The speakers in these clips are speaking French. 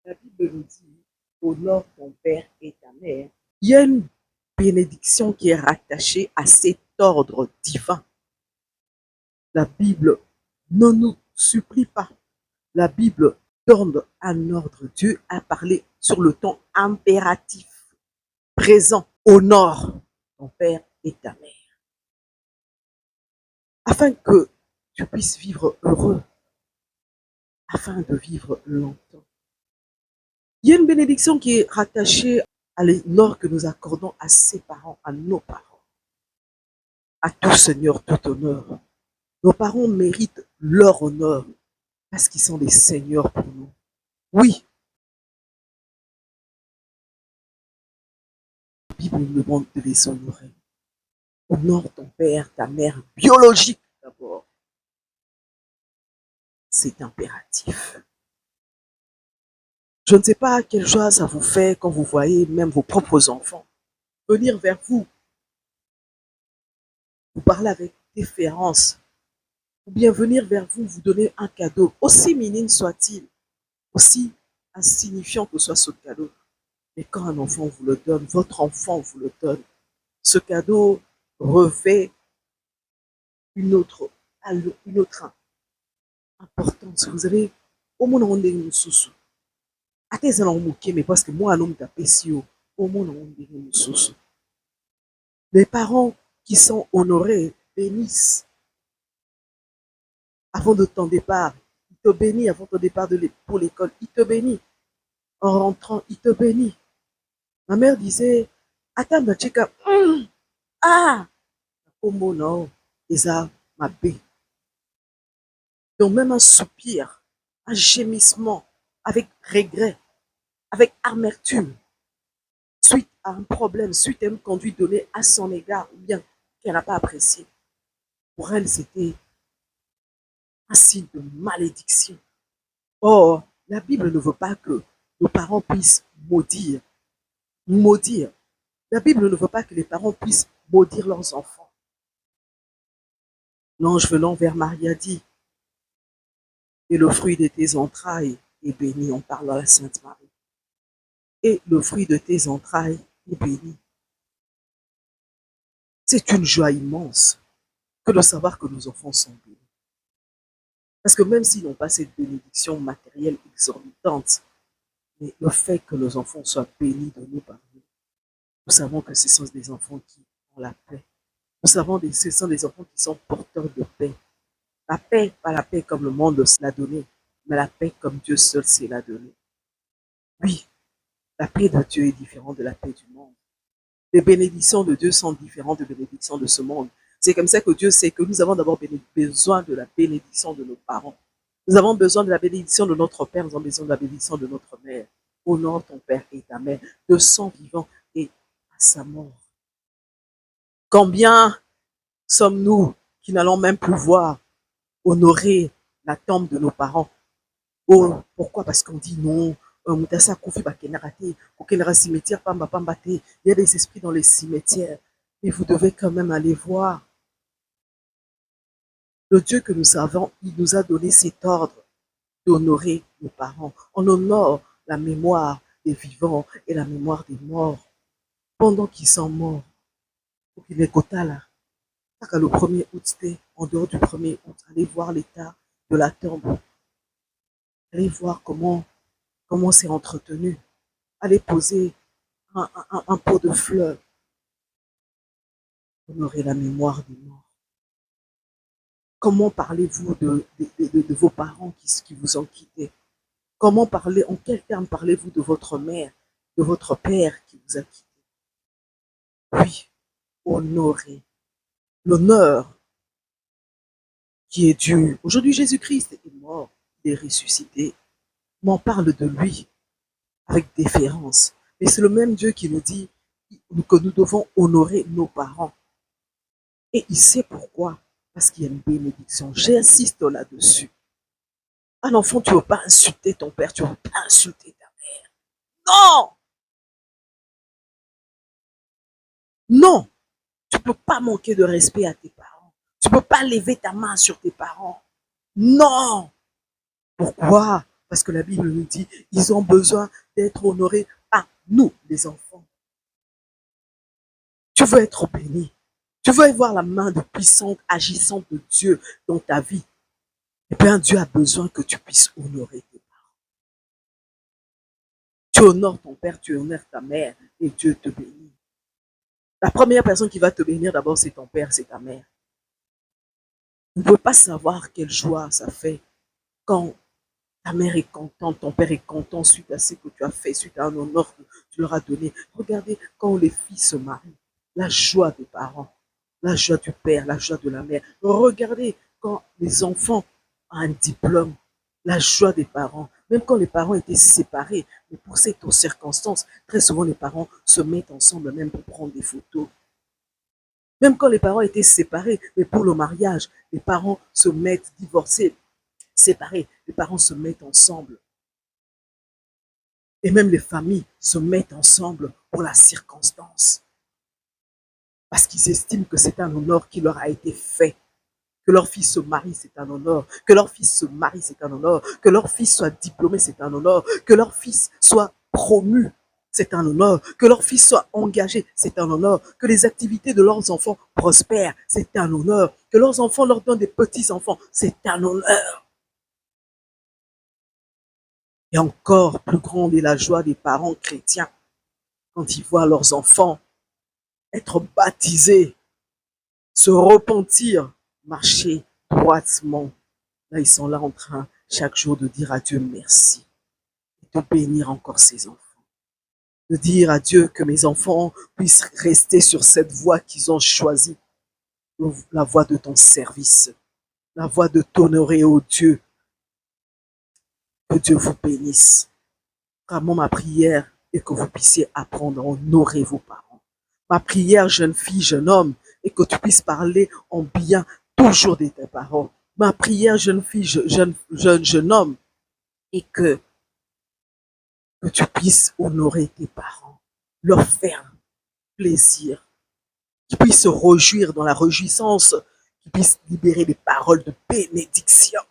La Bible nous dit, honore ton père et ta mère. Il y a une bénédiction qui est rattachée à cet ordre divin. La Bible ne nous supplie pas. La Bible donne un ordre. Dieu a parlé sur le ton impératif, présent. Honore ton père et ta mère. Afin que tu puisses vivre heureux, afin de vivre longtemps. Il y a une bénédiction qui est rattachée à l'honneur que nous accordons à ses parents, à nos parents. À tout Seigneur, tout honneur. Nos parents méritent leur honneur parce qu'ils sont des seigneurs pour nous. Oui, la Bible nous demande de les honorer. Honore ton père, ta mère biologique d'abord. C'est impératif. Je ne sais pas quelle joie ça vous fait quand vous voyez même vos propres enfants venir vers vous, vous parler avec déférence, ou bien venir vers vous, vous donner un cadeau, aussi minime soit-il, aussi insignifiant que soit ce cadeau. Mais quand un enfant vous le donne, votre enfant vous le donne, ce cadeau revêt une autre importance. Vous avez au monde on est sous. Atezala omuke, mais parce que moi, un homme d'apesio, au monde on est sous. Les parents qui sont honorés bénissent avant de ton départ. Il te bénit avant ton départ pour l'école. Il te bénit. En rentrant, il te bénit. Ma mère disait, attends, ah, comment non, Esa, ma bé. Donc même un soupir, un gémissement, avec regret, avec amertume, suite à un problème, suite à une conduite donnée à son égard, ou bien qu'elle n'a pas apprécié. Pour elle, c'était un signe de malédiction. Or, la Bible ne veut pas que nos parents puissent maudire. Maudire. La Bible ne veut pas que les parents puissent maudire leurs enfants. L'ange venant vers Marie a dit, et le fruit de tes entrailles est béni, on parle à la Sainte Marie. Et le fruit de tes entrailles est béni. C'est une joie immense que de savoir que nos enfants sont bénis. Parce que même s'ils n'ont pas cette bénédiction matérielle exorbitante, mais le fait que nos enfants soient bénis de nous par nous, nous savons que ce sont des enfants qui ont la paix. Nous savons que ce sont des enfants qui sont porteurs de paix. La paix, pas la paix comme le monde l'a donné, mais la paix comme Dieu seul s'est l'a donné. Oui, la paix de Dieu est différente de la paix du monde. Les bénédictions de Dieu sont différentes des bénédictions de ce monde. C'est comme ça que Dieu sait que nous avons d'abord besoin de la bénédiction de nos parents. Nous avons besoin de la bénédiction de notre Père, nous avons besoin de la bénédiction de notre mère. Honore ton Père et ta mère de son vivant et à sa mort. Combien sommes-nous qui n'allons même plus voir honorer la tombe de nos parents? Oh, pourquoi? Parce qu'on dit non. Cimetière, il y a des esprits dans les cimetières. Mais vous devez quand même aller voir. Le Dieu que nous savons, il nous a donné cet ordre d'honorer nos parents. On honore la mémoire des vivants et la mémoire des morts pendant qu'ils sont morts. Pour qu'il est là. Le 1er août, en dehors du 1er août, allez voir l'état de la tombe. Allez voir comment c'est entretenu. Allez poser un pot de fleurs. Honorer la mémoire des morts. Comment parlez-vous de vos parents qui vous ont quitté? En quels termes parlez-vous de votre mère, de votre père qui vous a quitté? Oui, honorer. L'honneur qui est dû. Aujourd'hui, Jésus-Christ est mort, il est ressuscité. Mais on parle de lui avec déférence. Mais c'est le même Dieu qui nous dit que nous devons honorer nos parents. Et il sait pourquoi. Parce qu'il y a une bénédiction. J'insiste là-dessus. Un enfant, tu ne veux pas insulter ton père, tu ne veux pas insulter ta mère. Non! Non! Tu ne peux pas manquer de respect à tes parents. Tu ne peux pas lever ta main sur tes parents. Non! Pourquoi? Parce que la Bible nous dit, ils ont besoin d'être honorés par nous, les enfants. Tu veux être béni. Tu veux voir la main de puissante, agissante de Dieu dans ta vie. Eh bien, Dieu a besoin que tu puisses honorer tes parents. Tu honores ton père, tu honores ta mère et Dieu te bénit. La première personne qui va te bénir d'abord, c'est ton père, c'est ta mère. Vous ne pouvez pas savoir quelle joie ça fait quand ta mère est contente, ton père est content suite à ce que tu as fait, suite à un honneur que tu leur as donné. Regardez quand les filles se marient, la joie des parents, la joie du père, la joie de la mère. Regardez quand les enfants ont un diplôme, la joie des parents. Même quand les parents étaient séparés, mais pour cette circonstance, très souvent les parents se mettent ensemble même pour prendre des photos. Même quand les parents étaient séparés, mais pour le mariage, les parents se mettent divorcés, séparés, les parents se mettent ensemble. Et même les familles se mettent ensemble pour la circonstance. Parce qu'ils estiment que c'est un honneur qui leur a été fait. Que leur fils se marie, c'est un honneur. Que leur fils se marie, c'est un honneur. Que leur fils soit diplômé, c'est un honneur. Que leur fils soit promu, c'est un honneur. Que leur fils soit engagé, c'est un honneur. Que les activités de leurs enfants prospèrent, c'est un honneur. Que leurs enfants leur donnent des petits-enfants, c'est un honneur. Et encore plus grande est la joie des parents chrétiens quand ils voient leurs enfants être baptisés, se repentir, marcher droitement. Là, ils sont là en train chaque jour de dire à Dieu merci, de bénir encore ses enfants, de dire à Dieu que mes enfants puissent rester sur cette voie qu'ils ont choisie, la voie de ton service, la voie de t'honorer, ô Dieu. Que Dieu vous bénisse. Vraiment, ma prière est que vous puissiez apprendre à honorer vos parents. Ma prière, jeune fille, jeune homme, est que tu puisses parler en bien toujours de tes parents. Ma prière, jeune fille, jeune homme, est que tu puisses honorer tes parents, leur faire plaisir, qu'ils puissent se réjouir dans la réjouissance, qu'ils puissent libérer des paroles de bénédiction.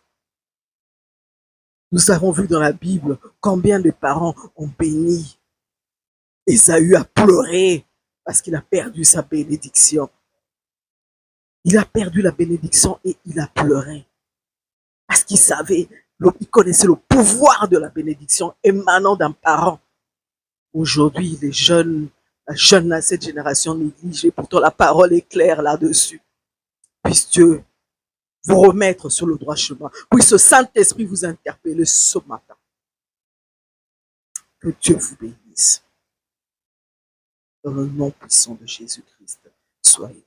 Nous avons vu dans la Bible combien de parents ont béni. Ésaü a pleuré parce qu'il a perdu sa bénédiction. Il a perdu la bénédiction et il a pleuré. Parce qu'il savait, il connaissait le pouvoir de la bénédiction émanant d'un parent. Aujourd'hui, les jeunes, cette génération négligée, pourtant la parole est claire là-dessus. Puisse Dieu vous remettre sur le droit chemin. Puisse ce Saint-Esprit vous interpeller ce matin. Que Dieu vous bénisse. Dans le nom puissant de Jésus-Christ, soyez